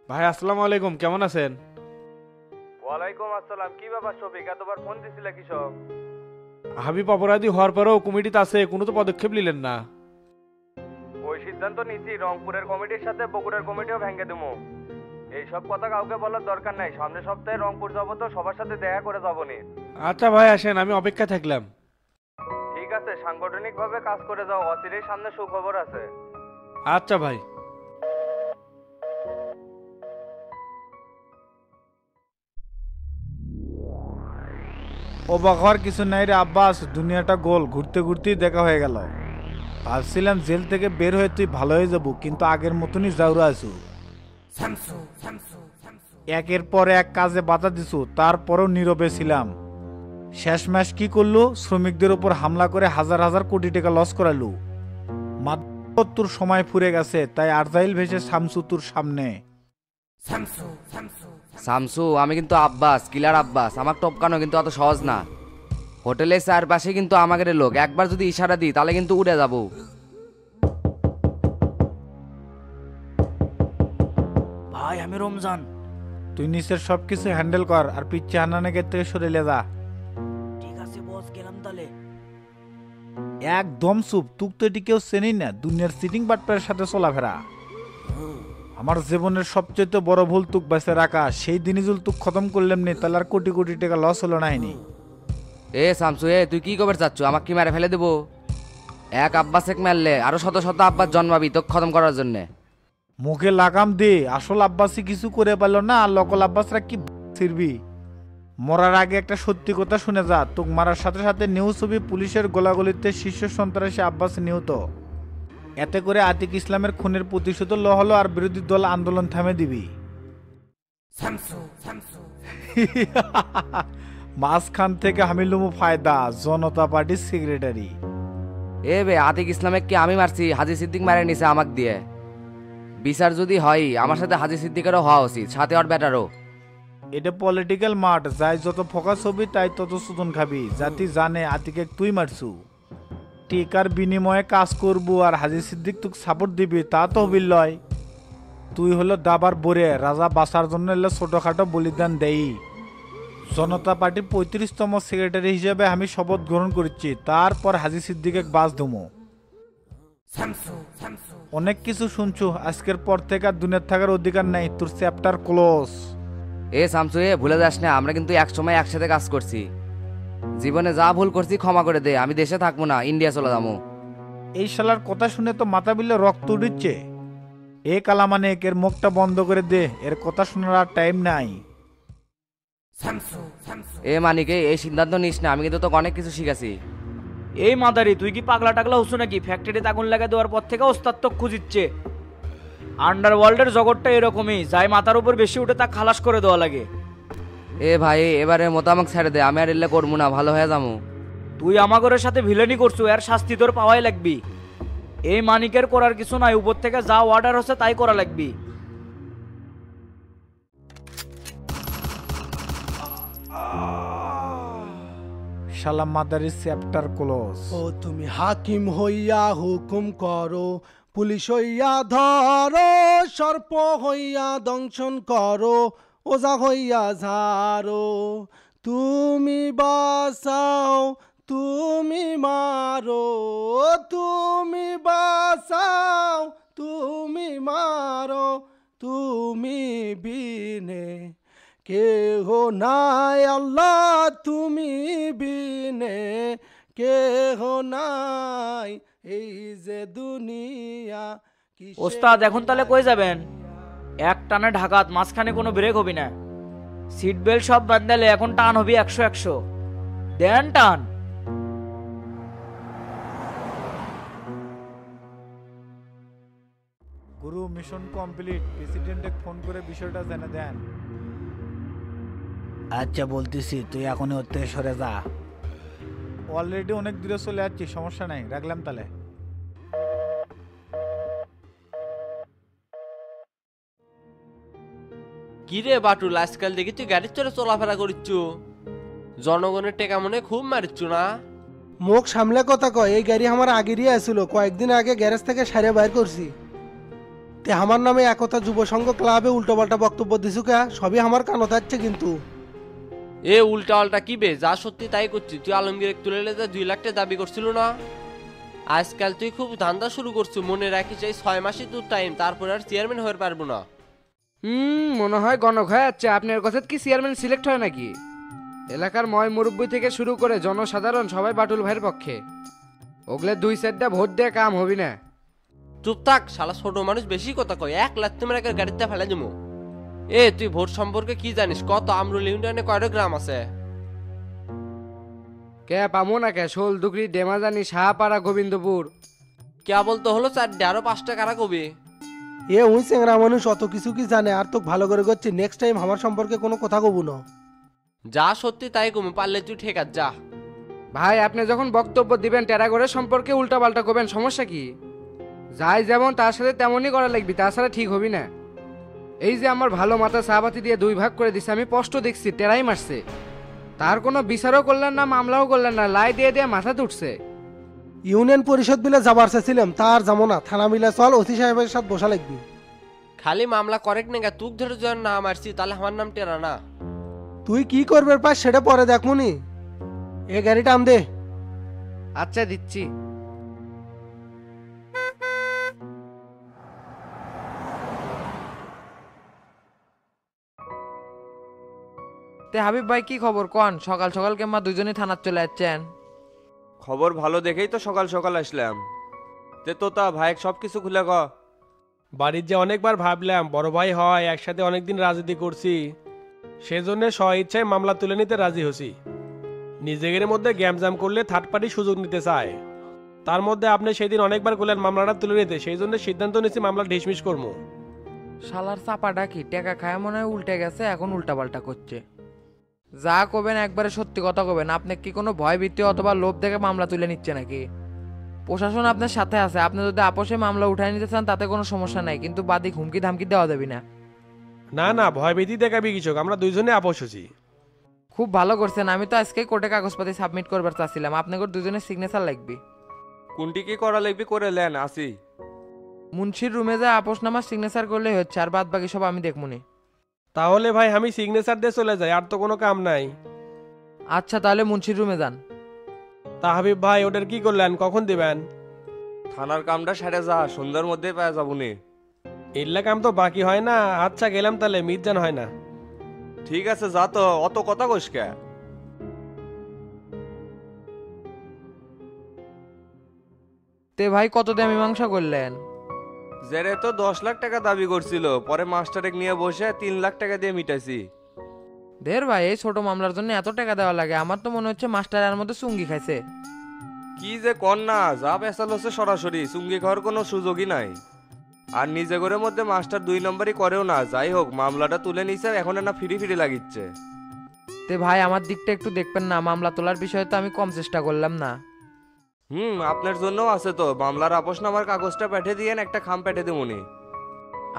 ভাই আসসালামু আলাইকুম, কেমন আছেন? ওয়ালাইকুম আসসালাম। কি ব্যাপার শফিক, এতবার ফোন দিছিলে কৃষক? হাবিব অপরাধী হওয়ার পরেও কমিটিতে আছে, কোনো তো পদক্ষেপ নিলেন না। ওই সিদ্ধান্ত নিছি, রংপুরের কমিটির সাথে বগুড়ার কমিটিও ভেঙে দেবো। এইসব কথা কাউকে বলার দরকার নাই। সামনের সপ্তাহে রংপুর যাবো, তো সবার সাথে দেখা করে যাবো নি। আচ্ছা ভাই আসেন, আমি অপেক্ষা থাকলাম। ঠিক আছে, সাংগঠনিকভাবে কাজ করে যাও, অচিরেই সামনে সুখবর আছে। আচ্ছা ভাই। অবাক হওয়ার কিছু নাই রে আব্বাস, দুনিয়াটা গোল, ঘুরতে ঘুরতেই দেখা হয়ে গেল। ভাবছিলাম জেল থেকে বের হয়ে তুই ভালো হয়ে যাবো, কিন্তু আগের মতনই জাউরা আছু। একের পর এক কাজে বাধা দিছু, তারপরও নীরবে ছিলাম। শেষ ম্যাচ কি করলু? শ্রমিকদের উপর হামলা করে হাজার হাজার কোটি টাকা লস করালু। মাত্র তোর সময় ফুরে গেছে, তাই আরজাইল ভেসে শামসু তোর সামনে। শামসু, আমি কিন্তু আব্বাস, কিলার আব্বাস। আমার টপকানো কিন্তু অত সহজ না। হোটেলের চারপাশে কিন্তু আমাদের লোক, একবার যদি ইশারা দিই তাহলে কিন্তু উড়ে যাব। ভাই আমি রমজান। তুই নিচের সবকিছু হ্যান্ডেল কর, আর পিচ্ছে হান্নানের থেকে সরে লে যা। ঠিক আছে বস, গেলাম তাহলে। একদম চুপ, তুক তো এটি কেউ চেনি না, দুনিয়ার সিটিং বাটপারের সাথে চলাফেরা। আমার জীবনের সবচেয়ে বড় ভুল তুক বেঁচে রাখা, সেই দিনই জুল তুক খতম করলাম নি, তাহলে আর কোটি কোটি টাকা লস হলো নাইনি। এ শামসু, তুই কি খবর চাচ্ছ? আমাকে কি মারে ফেলে দেবো? এক আব্বাস এক মারলে আরো শত শত আব্বাস জন্মাবি তোকে খতম করার জন্যে। মুখে লাগাম দে, আসল আব্বাসই কিছু করে পারলো না, আর লোকাল আব্বাসরা কি ছিড়বি। মরার আগে একটা সত্যি কথা শুনে যা, তোক মারার সাথে সাথে নিউজ ছবি, পুলিশের গোলাগুলিতে শীর্ষ সন্ত্রাসী আব্বাস নিহত। এতে করে আতিক ইসলামের খুনের প্রতিশোধ ল হলো, আর বিরোধী দল আন্দোলন থামে দিবি। মাঝখান থেকে হামিলুমু ফায়দা, জনতা পার্টির সেক্রেটারি। আতিক ইসলামে কি আমি মারছি? হাজি সিদ্দিক মারে নিছে আমাক দিয়ে। বিচার যদি হয়, আমার সাথে হাজি সিদ্দিকেরও হওয়া উচিত, সাথে ওর ব্যাটারও। এটা পলিটিক্যাল মাঠ, যাই যত ফোকাস হবি তাই তত সুতন খাবি। জাতি জানে আতিকে তুই মারছু, টিকার বিনিময়ে কাজ করবো, আর হাজি সিদ্দিক তোকে সাপোর্ট দিবি, তা তো হবির লয়। তুই হলো দাবার বরে, রাজা বাঁচার জন্য এলে ছোটখাটো বলিদান দেই। জনতা পার্টির 35তম সেক্রেটারি হিসেবে আমি শপথ গ্রহণ করছি, তারপর হাজি সিদ্দিকে বাস ধুমো। অনেক কিছু শুনছু, আজকের পর থেকে আর দুনিয়ার থাকার অধিকার নাই, তোর চ্যাপ্টার ক্লোজ। শামসু, ভুলে যাস না, আমরা কিন্তু এক সময় একসাথে কাজ করছি। জীবনে যা ভুল করছি ক্ষমা করে দে, আমি দেশে থাকবো না, ইন্ডিয়া চলে যাবো। এই শালার কথা শুনে তো মাথা বিলে রক্ত উঠছে। এ কালামানে এর মুখটা বন্ধ করে দে, এর কথা শোনার আর টাইম নাই। মানিকে এই সিদ্ধান্ত নিস না, আমি কিন্তু তোকে অনেক কিছু শিখাছি। এই মাদারি, তুই কি পাগলা টাগলা হচ্ছ নাকি? ফ্যাক্টরিতে আগুন লাগা দেওয়ার পর থেকে ওস্তাদ তো খুঁজিচ্ছে। আন্ডারওয়ার্ল্ডের জগৎটা এরকমই, যাই মাথার উপর বেশি উঠে তা খালাস করে দেওয়া লাগে। ভাই, এবারে মোতামক ছেড়ে দে, আমি আর এলে করবো না, ভালো হয়ে যাবো। তুই আমাগরের সাথে ভিলেনি করছু, এর শাস্তি তোর পাওয়াই লাগবি। এই মানিকের করার কিছু নাই, উপর থেকে যা অর্ডার হচ্ছে তাই করা লাগবি। শালা মাদারি চ্যাপ্টার ক্লোজ। ও তুমি হাকিম হইয়া হুকুম করো, পুলিশ হইয়া ধরো, সর্প হইয়া দংশন করো, ওজা হইয়া ঝাড়ো। তুমি বাঁচাও, তুমি মারো, তুমি বাঁচাও, তুমি মারো, তুমি বিনে কেহ নাই আল্লাহ, তুমি বিনে কেহ নাই, এই যে দুনিয়া। ওস্তাদ এখন তাহলে কই যাবেন? এক টানে ঢাকাত, মাঝখানে কোনো ব্রেক হবি না। সিট বেল্ট সব বান্ধালে এখন টান হবি 100-100। দেন টান। গুরু মিশন কমপ্লিট, প্রেসিডেন্টে ফোন করে বিষয়টা জেনে দেন। আচ্ছা বলতেছি, তুই এখনই ওর থেকে সরে যা। অলরেডি অনেক দূরে চলে যাচ্ছি, সমস্যা নাই, রাখলাম তাহলে। কি রে বাটুল, আজকাল দেখি তুই গাড়ির চড়ে চলাফেরা করিচ্ছ, জনগণের টেকা মনে খুব মারিচ্ছ না? মুখ সামলে কথা কয়, এই গাড়ি আমার আগেরই আসছিল, কয়েকদিন আগে গ্যারেজ থেকে সারে বাইর করছি। তে আমার নামে একতা যুব সংঘ ক্লাবে উল্টোপাল্টা বক্তব্য দিছু কে? সবই আমার কানত যাচ্ছে কিন্তু। এ উল্টা আল্টা কি বে, যা সত্যি তাই করছি। তুই আলমগীর তুলে যে 2 লাখ টাকা দাবি করছিল না, আজকাল তুই খুব ধান্দা শুরু করছিস। মনে রাখিস এই 6 মাসই তোর টাইম, তারপরে আর চেয়ারম্যান হয়ে পারবো না। মনে হয় গণক হয়ে যাচ্ছে। আপনার কথা কি চেয়ারম্যান সিলেক্ট হয় নাকি? এলাকার ময় মুরব্বী থেকে শুরু করে জনসাধারণ সবাই বাটুল ভাইয়ের পক্ষে। ওগলে 2-4টা ভোট দিয়ে কাম হবি না। চুপ থাক শালা, ছোট মানুষ বেশি কথা কয়। 1 লাখ তোমার গাড়িতে ফেলে দেবো। এ তুই ভোট সম্পর্কে কি জানিস? কত আমরুল ইউনিয়নে কয়টা গ্রাম আছে? কে পামো না কে? শোলদুগরি, ডেমাজানি, শাহপাড়া, গোবিন্দপুর। কে বলতে হলো 4টে, আরো 5টা কারা কবি? এ উই চেংরা মানুষ অত কিছু কি জানে? আর তো ভালো করে করছি, নেক্সট টাইম আমার সম্পর্কে কোনো কথা কব না। যা সত্যি তাই কমে, পারলে তুই ঠেকাত যা। ভাই আপনি যখন বক্তব্য দিবেন টেরাগড়ের সম্পর্কে উল্টাপাল্টা করবেন, সমস্যা কি? যাই যেমন তার সাথে তেমনই করা লাগবে, তাছাড়া ঠিক হবি না। এই যে আমার ভালো মাথা সাহাবাতি দিয়ে 2 ভাগ করে দিছে, আমি স্পষ্ট দেখছি টেরাই মারছে। তার কোনো বিচারও করলেন না, মামলাও করলেন না, লাই দিয়ে দিয়ে মাথা উঠছে। ইউনিয়ন পরিষদ বিলে যাবার চাইছিলাম, তার যাবো না। থানা মিলে চল, ওসি সাহেবের সাথে বসা লাগবি। খালি মামলা করেক নেগা, তুক ধরে যখন না মারছি তাহলে আমার নাম টেরা না। তুই কি করবে পাস সেটা পরে দেখমুনি। এ গাড়িটা আম দে। আচ্ছা দিচ্ছি। তে হাবিব ভাই কি খবর কোন? সকাল সকাল কেমন দুজনেই থানার চলে যাচ্ছেন? খবর ভালো দেখেই তো সকাল সকাল আসলাম। তে তোতা ভাই সব কিছু খুলে ক। বাড়ির যে অনেকবার ভাবলাম বড় ভাই হয়, একসাথে অনেকদিন রাজনীতি করছি, সেজন্য স্ব ইচ্ছায় মামলা তুলে নিতে রাজি হছি। নিজেদের মধ্যে গ্যামজাম করলে থার্ড পার্টি সুযোগ নিতে চায়। তার মধ্যে আপনি সেদিন অনেকবার করলেন মামলাটা তুলে নিতে, সেই জন্য সিদ্ধান্ত নিয়েছি মামলা ঢিসমিস করবো। শালার চাপাটা কি টাকা খায় মনে হয় উল্টে গেছে, এখন উল্টাপাল্টা করছে। যা কবেন একবারে সত্যি কথা কবেন। আপনি কি কোনো ভয় ভীতি অথবা লোভ দেখে মামলা তুলে নিচ্ছে নাকি? প্রশাসন আপনার সাথে আছে, আপনি যদি আপোষে মামলা উঠায় নিতে চান তাতে কোনো সমস্যা নাই, কিন্তু বাদী হুমকি ধামকি দেওয়া যাবে না। না না, ভয় ভীতি দেখাবি কিছু, আমরা দুইজনে আপোষ হছি। খুব ভালো করছেন। আমি তো আজকে কোর্টে কাগজপাতি সাবমিট করবার চাচ্ছিলাম, আপনাকে দুজনের সিগনেচার লাগবে। কোনটি কি করা লাগবে করে লেন, আসি। মুন্সির রুমে যা আপোষনামার সিগনেচার করলে হচ্ছে, আর বাদ বাকি সব আমি দেখমুনি। তাহলে ভাই আমি সিগনেচার দিয়ে চলে যাই, আর তো কোনো কাম নাই। আচ্ছা তাহলে মুন্সির রুমে যান। তা হাবিব ভাই ওটার কি করলেন, কখন দিবেন? থানার কামটা সেরে যা, সন্ধ্যার মধ্যে পাওয়া যাবনি। এল্লা কাম তো বাকি হয় না। আচ্ছা গেলাম তাহলে, মির্জান হয় না। ঠিক আছে যা তো, অত কথা কইসকে। তে ভাই কত দিয়ে মীমাংসা করলেন? জেরে তো 10 লাখ টাকা দাবি করছিল, পরে মাস্টারেক নিয়ে বসে 3 লাখ টাকা দিয়ে মিটাইছি। দের ভাই এই ছোট মামলার জন্য এত টাকা দেওয়া লাগে? আমার তো মনে হচ্ছে মাস্টার এর মধ্যে চুঙ্গি খাইছে। কি যে কর না, যা পেশাল হচ্ছে সরাসরি চুঙ্গি খাওয়ার কোনো সুযোগই নাই। আর নিজে ঘরের মধ্যে মাস্টার 2 নম্বরই করেও না। যাই হোক, মামলাটা তুলে নিছে, এখন না ফিরি ফিরি লাগিচ্ছে। তে ভাই আমার দিকটা একটু দেখবেন না, মামলা তোলার বিষয়ে তো আমি কম চেষ্টা করলাম না। আপনার জন্য আছে তো, মামলার আপোষনামার কাগজটা পাঠিয়ে দিয়েন, একটা খাম পাঠিয়ে দেবনি।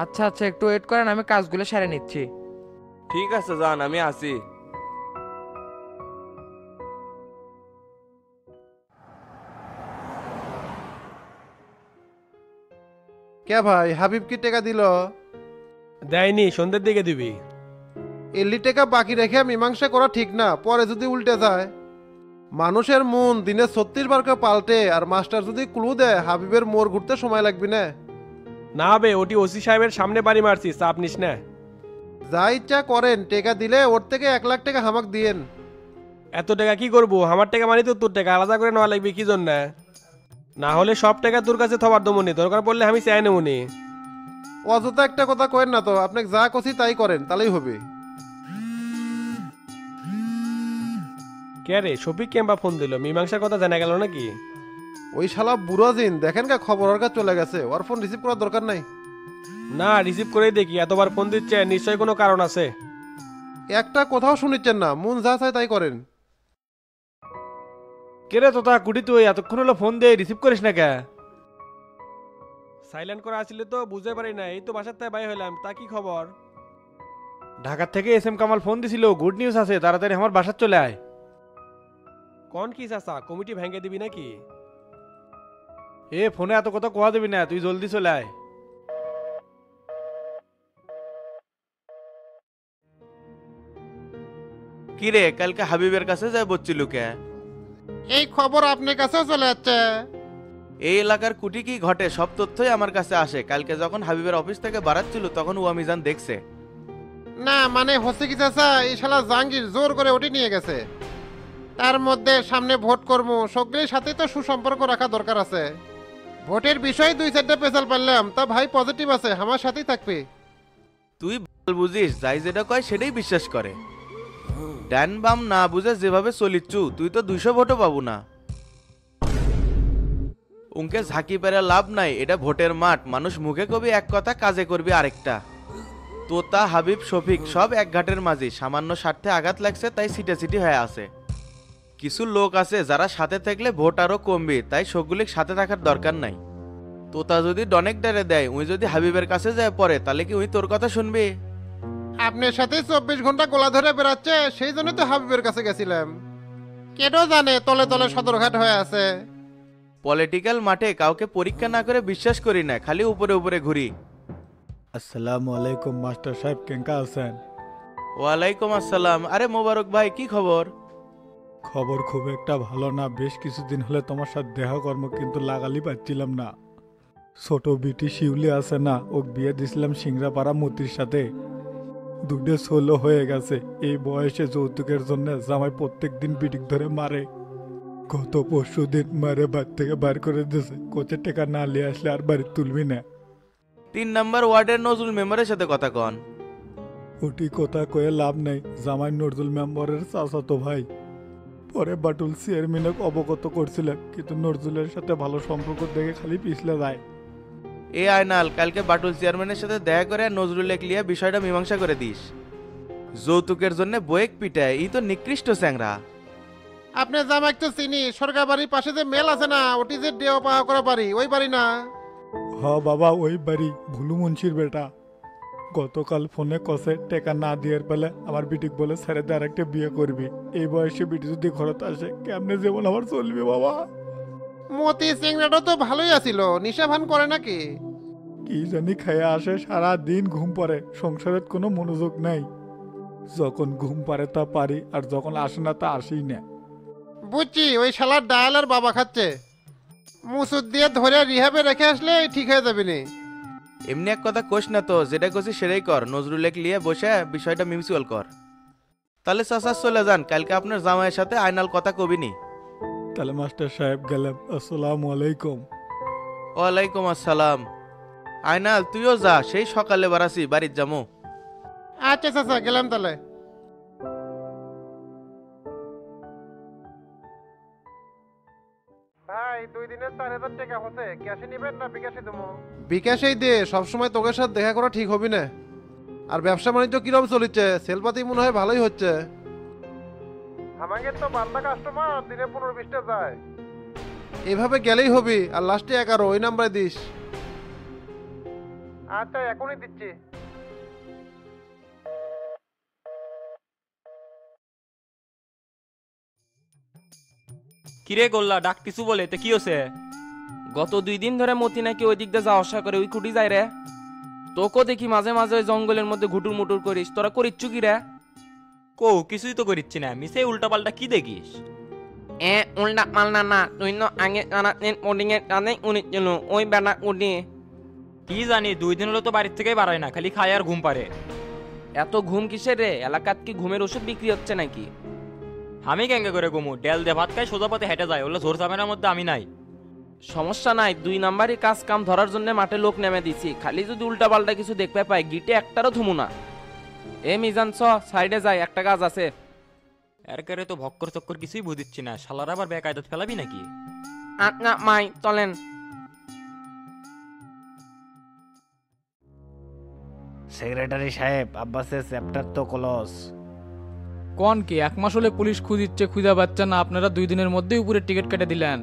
আচ্ছা আচ্ছা একটু ওয়েট করেন, আমি কাজগুলো সেরে নিচ্ছি। ঠিক আছে যান, আমি আসি। কে ভাই, হাবিব কি টাকা দিল? দেয়নি, সন্ধ্যের দিকে দিবি। এলি টাকা বাকি রেখে মীমাংসা করা ঠিক না, পরে যদি উল্টে যায়। মানুষের মন দিনে 36 বার করে পাল্টে, আর মাস্টার যদি ক্লু দেয় হাবিবের মোড় ঘুরতে সময় লাগবে না। না বে, ওটি ওসি সাহেবের সামনে বাড়ি মারছিস, চাপ নিস না। যা ইচ্ছা করেন, টাকা দিলে ওর থেকে 1 লাখ টাকা হামাক দিয়েন। এত টাকা কি করবো? আমার টাকা মানে তো তোর টাকা, আলাদা করে নেওয়া লাগবে কি জন্য? না হলে সব টাকা তোর কাছে থবার দমনি, দরকার পড়লে আমি চাই নেবনি। অযথা একটা কথা কয়েন না তো, আপনাকে যা কছি তাই করেন, তাহলেই হবে। কে রে, শফিক কেমবা ফোন দিল? মীমাংসার কথা জানা গেল নাকি? ওই শালা বুড়ো জিন দেখেন কা খবর ওর কাছে চলে গেছে, ওর ফোন রিসিভ করার দরকার নাই। না, রিসিভ করেই দেখি, এতবার ফোন দিচ্ছে, নিশ্চয়ই কোনো কারণ আছে। একটা কোথাও শুনিচ্ছেন না, মন যা চায় তাই করেন। কে রে তোতা কুটি, তুই এতক্ষণ হলো ফোন দিয়ে রিসিভ করিস না কে? সাইলেন্ট করে আসলে তো বুঝতে পারি না, এই তো বাসার থেকে বাই হলাম। তা কি খবর? ঢাকার থেকে এস এম কামাল ফোন দিছিল, গুড নিউজ আছে, তাড়াতাড়ি আমার বাসার চলে আয়। কোন কি চাচা, কমিটি ভেঙে দিবি নাকি? এ ফোনে এত কথা কোয়া দিবি না, তুই জলদি চলে আয়। কি রে কালকে হাবিবের কাছে যায় বলছিল কে? এই খবর আপনার কাছেও চলে যাচ্ছে। এই এলাকার কুটি কি ঘটে সব তথ্যই আমার কাছে আসে। কালকে যখন হাবিবের অফিস থেকে বাড়াচ্ছিল তখন ও মিজান দেখছে। না মানে হচ্ছে কি চাচা, এই শালা জাহাঙ্গীর জোর করে ওটি নিয়ে গেছে। তার মধ্যে সামনে ভোট কর্ম, সকলের সাথে তো সুসম্পর্ক রাখা দরকার আছে। ভোটের বিষয়ে 2-4টা পেছাল পারলাম, তা ভাই পজিটিভ আছে, আমার সাথেই থাকবে। তুই বুঝিস, যাই যেটা কয় সেটাই বিশ্বাস করে। ডান বাম না বুঝে যেভাবে চলিচ্ছু তুই তো 200 ভোটও পাবো না। উনকে ঝাঁকি পেরে লাভ নাই, এটা ভোটের মাঠ। মানুষ মুখে কবি এক কথা, কাজে করবি আরেকটা। তোতা হাবিব শফিক সব এক ঘাটের মাঝি, সামান্য স্বার্থে আঘাত লাগছে তাই সিটি হয়ে আছে। কিছু লোক আছে যারা সাথে থাকলে ভোট আরো কমবে, তাই সবগুলির সাথে থাকার দরকার নাই। তোতা যদি ডনেক ডারে দেয়, উই যদি হাবিবের কাছে যায় পরে, তাহলে কি উই তোর কথা শুনবি? আপনার সাথে 24 ঘন্টা গোলা ধরে বেড়াচ্ছে, সেই জন্য তো হাবিবের কাছে গেছিলাম। কেন জানে তলে তলে সদরঘাট হয়ে আছে। পলিটিক্যাল মাঠে কাউকে পরীক্ষা না করে বিশ্বাস করি না, খালি উপরে উপরে ঘুরি। আসসালামু আলাইকুম মাস্টার সাহেব, কেঙ্কা আছেন? ওয়ালাইকুম আসসালাম। আরে মোবারক ভাই, কি খবর? খবর খুব একটা ভালো না, বেশ কিছুদিন হলে তোমার সাথে দেখা কর্ম কিন্তু লাগালি পাচ্ছিলাম না। ছোট বিটি শিউলি আছে না, ও বিয়ে দিছিলাম সিংড়াপাড়া মতির সাথে। 2 ষোলো হয়ে গেছে। এই বয়সে যৌতুকের জন্য জামাই প্রত্যেক দিন বিটিক ধরে মারে। গত 5 দিন মারে বাড়ি থেকে বার করে দিয়েছে, কোচের টাকা না নিয়ে আসলে আর বাড়ি তুলবি না। 3 নম্বর ওয়ার্ডের নজরুল মেম্বারের সাথে কথা কন। ওটি কথা কয়ে লাভ নাই, জামাই নজরুল মেম্বারের চাচাতো ভাই। পরে বাটুল চেয়ারম্যানক অবগত করছিলাম, কিন্তু নজরুলের সাথে ভালো সম্পর্ক দেখে খালি পিছলে যায়। এ আয়নাল, কালকে বাটুল চেয়ারম্যানের সাথে দেখা করে নজরুল লিয়ে বিষয়টা মীমাংসা করে দিস। যৌতুকের জন্য বয়েক পিটায়, এই তো নিকৃষ্ট চ্যাংরা। আপনি জামাই তো চিনি, সরকার বাড়ির পাশে যে মেল আছে না, ওটি যে দেওয়া পাওয়া করা বাড়ি, ওই বাড়ি না? হ বাবা, ওই বাড়ি, ভুলু মুন্সির বেটা। গতকাল ফোনে কষে টেকা না দিয়ে পেলে আমার বিটিক বলে ছেড়ে দিয়ে আরেকটা বিয়ে করবি। এই বয়সে বিটি যদি ঘরত আসে, কেমনে জীবন আমার চলবে বাবা? মতি চিংড়াটা তো ভালোই আছিল, নিশা ভান করে নাকি? কি জানি খেয়ে আসে, সারা দিন ঘুম পড়ে, সংসারের কোনো মনোযোগ নাই। যখন ঘুম পারে তা পারি, আর যখন আসে না তা আসেই না। বুঝছি, ওই শালার ডায়াল আর বাবা খাচ্ছে। মুসুদ দিয়ে ধরে রিহাবে রেখে আসলে ঠিক হয়ে যাবে নি। এমনি এক কথা কোষ না তো, যেটা করছি সেটাই কর। নজরুল লিয়ে বসে বিষয়টা মিউচুয়াল কর। তাহলে চাচা চলে যান, কালকে আপনার জামাইয়ের সাথে আয়নাল কথা কবিনি। তাহলে মাস্টার সাহেব গেলাম, আসসালামু আলাইকুম। ওয়ালাইকুম আসসালাম। আয়নাল তুইও যা, সেই সকালে বাড়াছি, বাড়ির যামো। আচ্ছা চাচা, গেলাম তাহলে। ভাই 2 দিনের 4000 টাকা হচ্ছে, ক্যাশে নেবেন না বিকাশে দেবো? বিকাশেই দে, সবসময় তোকে সাথে দেখা করা ঠিক হবে না। আর ব্যবসা বাণিজ্য কিরকম চলছে? সেলপাতি মনে হয় ভালোই হচ্ছে। আমাদের তো বান্দা কাস্টমার দিনে 15-20টা যায়। এভাবে গেলেই হবে, আর লাস্টে 11 ওই নাম্বারে দিস। আচ্ছা, এখনই দিচ্ছি। কিরে গোল্লা, ডাক কিছু বলে তো কি হচ্ছে? গত 2 দিন ধরে মতি নাকি ওই দিক দিয়ে যাওয়া আসা করে, ওই কুটি যায় রে। তোকে দেখি মাঝে মাঝে ওই জঙ্গলের মধ্যে ঘুটুর মুটুর করিস, তোরা করিচ্ছু কি রে? কো কিছুই তো করিচ্ছি না, মিশে উল্টা পাল্টা কি দেখিস? উল্টা পাল্টা না, তুই তো আগে মোডিং এর কানে উনিছিল ওই বেটা উঠি। কি জানি, 2 দিন হলো তো বাড়ির থেকেই বাড়ায় না, খালি খায় আর ঘুম পারে। এত ঘুম কিসের রে? এলাকাত কি ঘুমের ওষুধ বিক্রি হচ্ছে নাকি? আমি কেঙ্গে করে ঘুমু? ডেল দে ভাত খাই সোজা পথে হেঁটে যায়, ওগুলো ঝোর চাপের মধ্যে আমি নাই। সমস্যা নাই, 2 নাম্বারই কাজ কাম ধরার জন্য মাঠে লোক নেমে দিছি। খালি যদি উল্টা পাল্টা কিছু দেখতে পাই, গিটে একটারও থুমু না। এ মিজান চ, সাইডে যাই, একটা কাজ আছে। এর কারে তো ভক্কর চক্কর কিছুই বুঝিচ্ছি না, শালার আবার বেকায়দত ফেলাবি নাকি? আচ্ছা মাই চলেন। সেক্রেটারি সাহেব, আব্বাসের চ্যাপ্টার তো ক্লোজ। কোন কি 1 মাস হলে পুলিশ খুঁজিচ্ছে, খুঁজা পাচ্ছে না, আপনারা 2 দিনের মধ্যেই উপরে টিকিট কেটে দিলেন।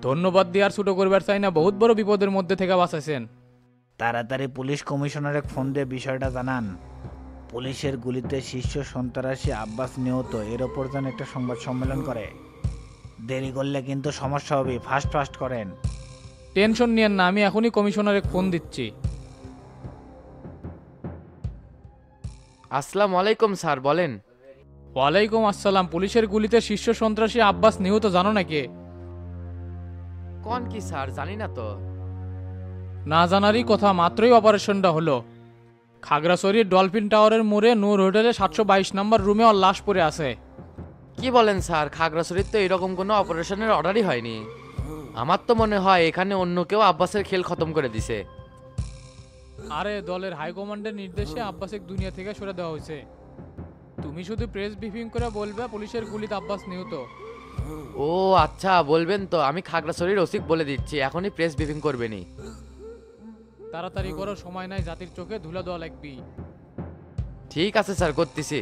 ধন্যবাদ দিয়ে আর ছোট করবার চাই না, বহুত বড় বিপদের মধ্যে থেকে বাঁচাইছেন। তাড়াতাড়ি পুলিশ কমিশনারে ফোন দিয়ে বিষয়টা জানান। পুলিশের গুলিতে শীর্ষ সন্ত্রাসী আব্বাস নিহত, এর ওপর যেন একটা সংবাদ সম্মেলন করে। দেরি করলে কিন্তু সমস্যা হবে, ফাস্ট করেন। টেনশন নিয়েন না, আমি এখনই কমিশনারে ফোন দিচ্ছি। আসসালামু আলাইকুম স্যার, বলেন। ওয়ালাইকুম আসসালাম। পুলিশের গুলিতে শীর্ষ সন্ত্রাসী আব্বাস নিহত, জানো নাকি? কোন কি স্যার, জানি না তো। না জানারই কথা, মাত্রই অপারেশনটা হলো। খাগড়াছড়ির ডলফিন টাওয়ারের মোড়ে নূর হোটেলে 722 নম্বর রুমে ওর লাশ পড়ে আছে। কি বলেন স্যার, খাগড়াছড়ির তো এরকম কোনো অপারেশনের অর্ডারই হয়নি। আমার তো মনে হয় এখানে অন্য কেউ আব্বাসের খেল খতম করে দিছে। আরে দলের হাইকমান্ডের নির্দেশে আব্বাসিক দুনিয়া থেকে সরে দেওয়া হয়েছে। তুমি শুধু প্রেস ব্রিফিং করে বলবে পুলিশের গুলিতে আব্বাস নিহত। ও আচ্ছা, বলবেন তো। আমি খাগড়াছড়ির ওসিক বলে দিচ্ছি, এখনই প্রেস ব্রিফিং করবেনি। তাড়াতাড়ি করো, সময় নাই, জাতির চোখে ধুলা দেওয়া লাগবি। ঠিক আছে স্যার, করতেছি।